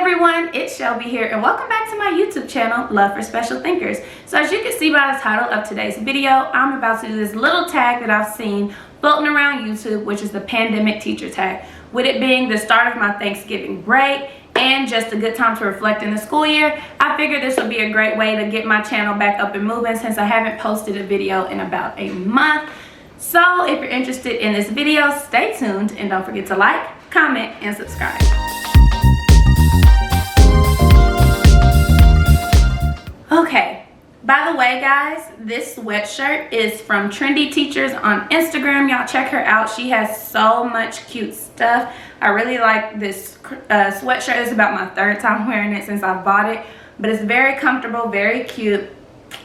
everyone, it's Shelby here and welcome back to my YouTube channel, Love for Special Thinkers. So as you can see by the title of today's video, I'm about to do this little tag that I've seen floating around YouTube, which is the pandemic teacher tag. With it being the start of my Thanksgiving break and just a good time to reflect in the school year, I figured this would be a great way to get my channel back up and moving since I haven't posted a video in about a month. So if you're interested in this video, stay tuned and don't forget to like, comment, and subscribe. Okay, by the way guys, this sweatshirt is from Trendy Teachers on Instagram. Y'all check her out. She has so much cute stuff. I really like this sweatshirt. It's about my third time wearing it since I bought it, but it's very comfortable, very cute,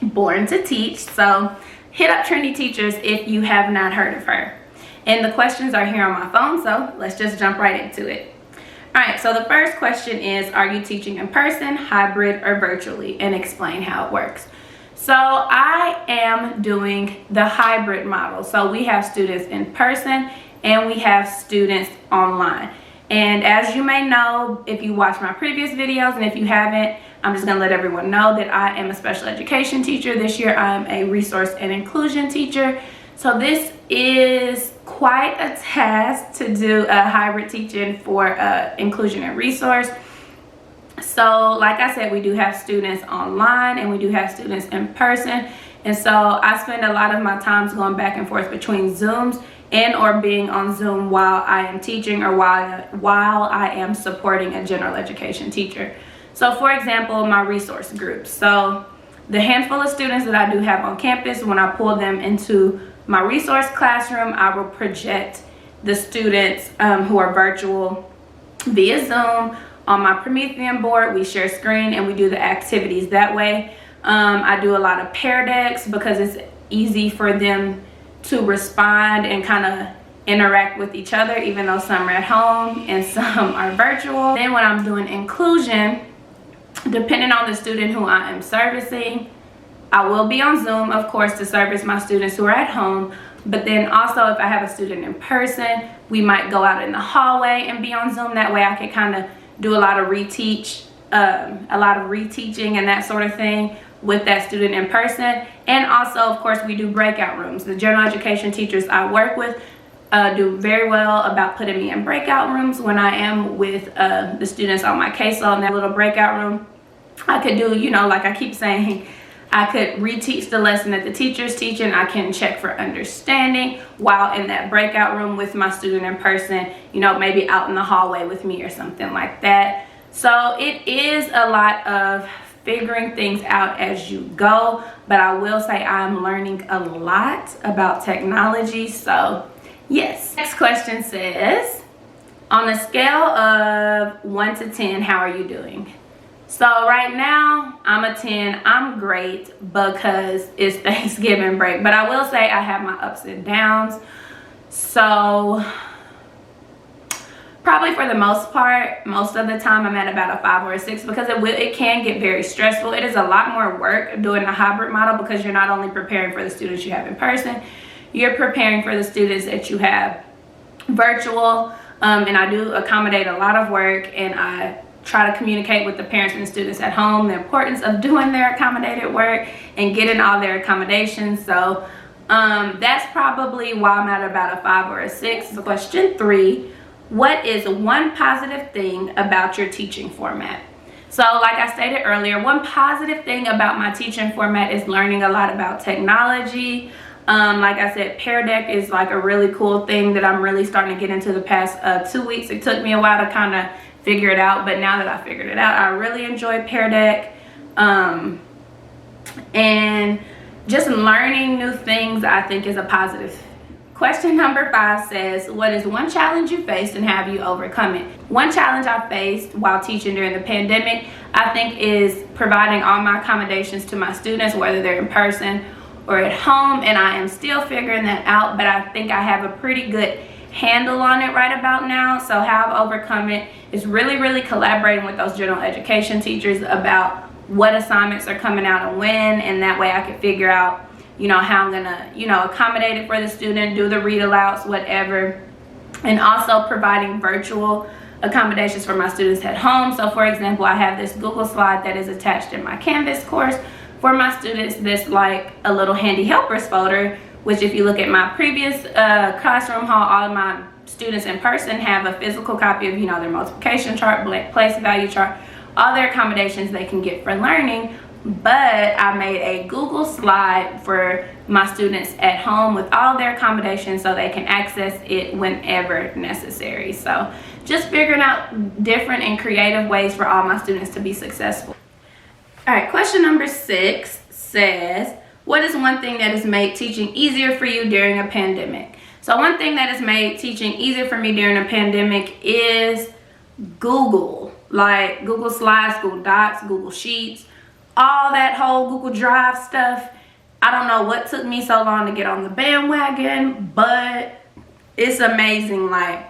born to teach. So hit up Trendy Teachers if you have not heard of her. And the questions are here on my phone, so let's just jump right into it. All right, so the first question is, are you teaching in person, hybrid, or virtually? And explain how it works. So I am doing the hybrid model. So we have students in person and we have students online. And as you may know, if you watch my previous videos, and if you haven't, I'm just gonna let everyone know that I am a special education teacher. This year I am a resource and inclusion teacher. So this is quite a task to do a hybrid teaching for inclusion and resource. So like I said, we do have students online and we do have students in person. And so I spend a lot of my times going back and forth between Zooms and or being on Zoom while I am teaching or while I am supporting a general education teacher. So for example, my resource groups. So the handful of students that I do have on campus, when I pull them into my resource classroom, I will project the students who are virtual via Zoom on my Promethean board. We share screen and we do the activities that way. I do a lot of pair decks because it's easy for them to respond and kind of interact with each other, even though some are at home and some are virtual. Then when I'm doing inclusion, depending on the student who I am servicing, I will be on Zoom, of course, to service my students who are at home. But then also if I have a student in person, we might go out in the hallway and be on Zoom. That way I can kind of do a lot of reteaching and that sort of thing with that student in person. And also, of course, we do breakout rooms. The general education teachers I work with do very well about putting me in breakout rooms when I am with the students on my caseload. In that little breakout room, I could do, you know, like I keep saying, I could reteach the lesson that the teacher's teaching. I can check for understanding while in that breakout room with my student in person, you know, maybe out in the hallway with me or something like that. So it is a lot of figuring things out as you go, but I will say I'm learning a lot about technology. So yes. Next question says, on a scale of 1 to 10, how are you doing? So right now I'm a 10. I'm great because it's Thanksgiving break, but I will say I have my ups and downs. So probably for the most part, most of the time I'm at about a 5 or a 6 because it can get very stressful. It is a lot more work doing a hybrid model because you're not only preparing for the students you have in person, you're preparing for the students that you have virtual. And I do accommodate a lot of work, and I try to communicate with the parents and the students at home the importance of doing their accommodated work and getting all their accommodations. So that's probably why I'm at about a 5 or a 6. So question 3, what is one positive thing about your teaching format? So like I stated earlier, one positive thing about my teaching format is learning a lot about technology. Like I said, Pear Deck is like a really cool thing that I'm really starting to get into the past 2 weeks. It took me a while to kind of figure it out, but now that I figured it out, I really enjoy Pear Deck. And just learning new things I think is a positive. Question number 5 says, what is one challenge you faced and have you overcome it? One challenge I faced while teaching during the pandemic, I think, is providing all my accommodations to my students, whether they're in person or at home, and I am still figuring that out, but I think I have a pretty good handle on it right about now. So how I've overcome it is really collaborating with those general education teachers about what assignments are coming out and when, and that way I can figure out, you know, how I'm gonna, you know, accommodate it for the student, do the read alouds, whatever. And also providing virtual accommodations for my students at home. So for example, I have this Google slide that is attached in my Canvas course for my students. This like a little handy helpers folder, which if you look at my previous classroom haul, all of my students in person have a physical copy of, you know, their multiplication chart, place value chart, all their accommodations they can get for learning. But I made a Google slide for my students at home with all their accommodations so they can access it whenever necessary. So just figuring out different and creative ways for all my students to be successful. All right, question number 6 says, what is one thing that has made teaching easier for you during a pandemic? So one thing that has made teaching easier for me during a pandemic is Google, like Google Slides, Google Docs, Google Sheets, all that whole Google Drive stuff. I don't know what took me so long to get on the bandwagon, but it's amazing. Like,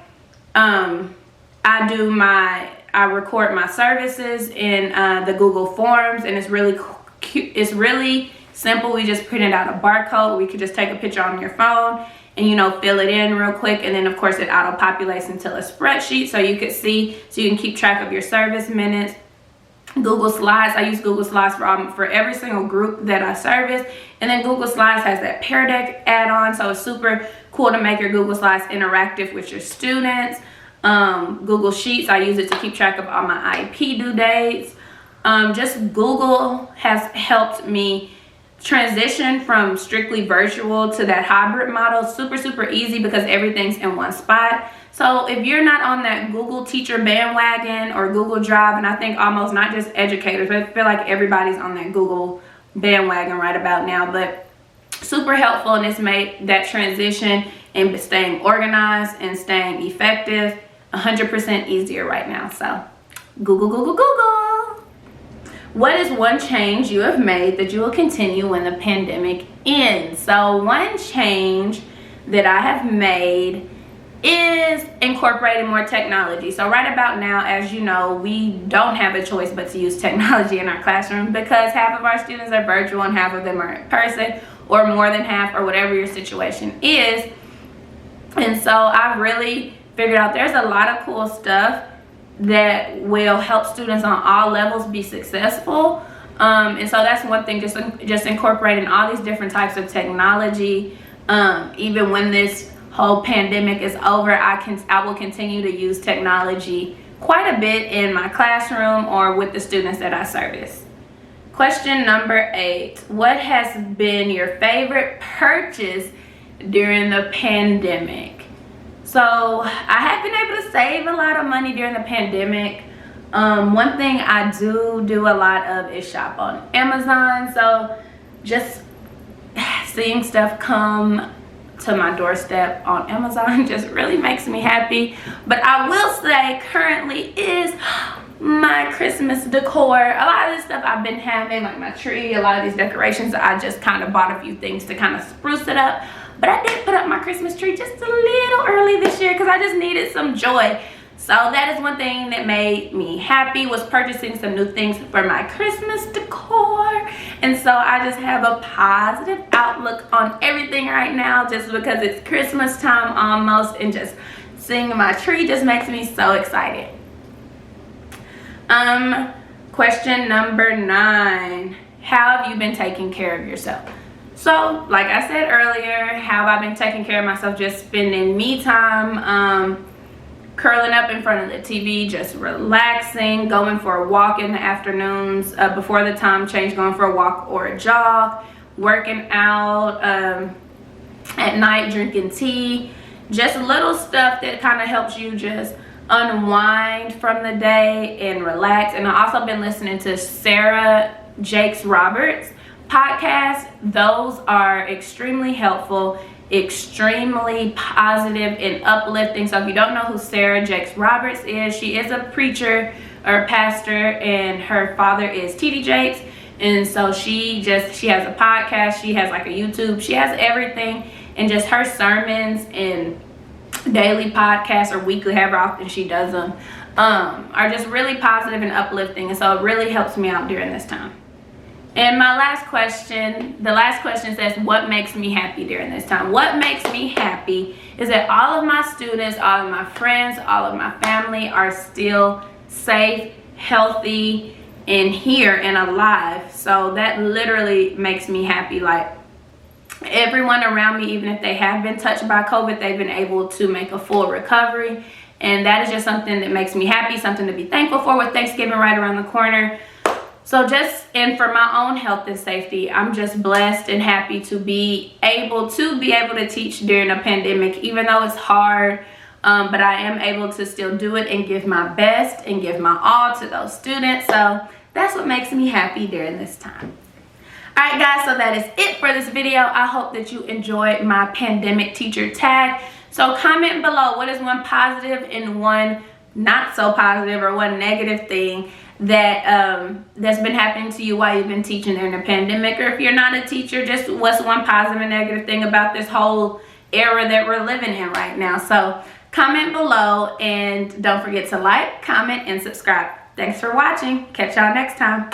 I record my services in the Google Forms, and it's really cute. It's really simple. We just printed out a barcode. We could just take a picture on your phone and, you know, fill it in real quick. And then of course it auto populates into a spreadsheet so you could see, so you can keep track of your service minutes. Google Slides, I use Google Slides for every single group that I service. And then Google Slides has that Pear Deck add-on, so it's super cool to make your Google Slides interactive with your students. Google Sheets, I use it to keep track of all my IEP due dates. Just Google has helped me transition from strictly virtual to that hybrid model super easy because everything's in one spot. So if you're not on that Google teacher bandwagon or Google Drive, and I think almost not just educators, but I feel like everybody's on that Google bandwagon right about now, but super helpful, and it's made that transition and staying organized and staying effective 100% easier right now. So Google. What is one change you have made that you will continue when the pandemic ends? So one change that I have made is incorporating more technology. So right about now, as you know, we don't have a choice but to use technology in our classroom because half of our students are virtual and half of them are in person, or more than half, or whatever your situation is. And so I've really figured out there's a lot of cool stuff that will help students on all levels be successful. And so that's one thing, just incorporating all these different types of technology. Even when this whole pandemic is over, I will continue to use technology quite a bit in my classroom or with the students that I service. Question number 8, what has been your favorite purchase during the pandemic? So I have been able to save a lot of money during the pandemic. One thing I do a lot of is shop on Amazon. So just seeing stuff come to my doorstep on Amazon just really makes me happy. But I will say currently is my Christmas decor. A lot of this stuff I've been having, like my tree, a lot of these decorations, I just kind of bought a few things to kind of spruce it up. But I did put up my Christmas tree just a little early this year because I just needed some joy. So that is one thing that made me happy, was purchasing some new things for my Christmas decor. And so I just have a positive outlook on everything right now just because it's Christmas time almost, and just seeing my tree just makes me so excited. Question number 9, how have you been taking care of yourself? So, like I said earlier, how have I been taking care of myself? Just spending me time, curling up in front of the TV, just relaxing, going for a walk in the afternoons, before the time change, going for a walk or a jog, working out, at night, drinking tea, just little stuff that kind of helps you just unwind from the day and relax. And I've also been listening to Sarah Jakes Roberts podcast. Those are extremely helpful, extremely positive and uplifting. So if you don't know who Sarah Jakes Roberts is, she is a preacher or pastor, and her father is T.D. Jakes. And so she has a podcast, she has like a YouTube, she has everything. And just her sermons and daily podcasts or weekly, however often she does them, are just really positive and uplifting. And so it really helps me out during this time. And my last question, the last question says, what makes me happy during this time? What makes me happy is that all of my students, all of my friends, all of my family are still safe, healthy, and here and alive. So that literally makes me happy. Like, everyone around me, even if they have been touched by COVID, they've been able to make a full recovery. And that is just something that makes me happy, something to be thankful for with Thanksgiving right around the corner. So and for my own health and safety, I'm just blessed and happy to be able to teach during a pandemic, even though it's hard. But I am able to still do it and give my best and give my all to those students. So that's what makes me happy during this time. Alright guys, so that is it for this video. I hope that you enjoyed my pandemic teacher tag. So comment below, what is one positive and one not so positive or one negative thing that that's been happening to you while you've been teaching during the pandemic. Or if you're not a teacher, just what's one positive and negative thing about this whole era that we're living in right now. So comment below, and don't forget to like, comment, and subscribe. Thanks for watching. Catch y'all next time.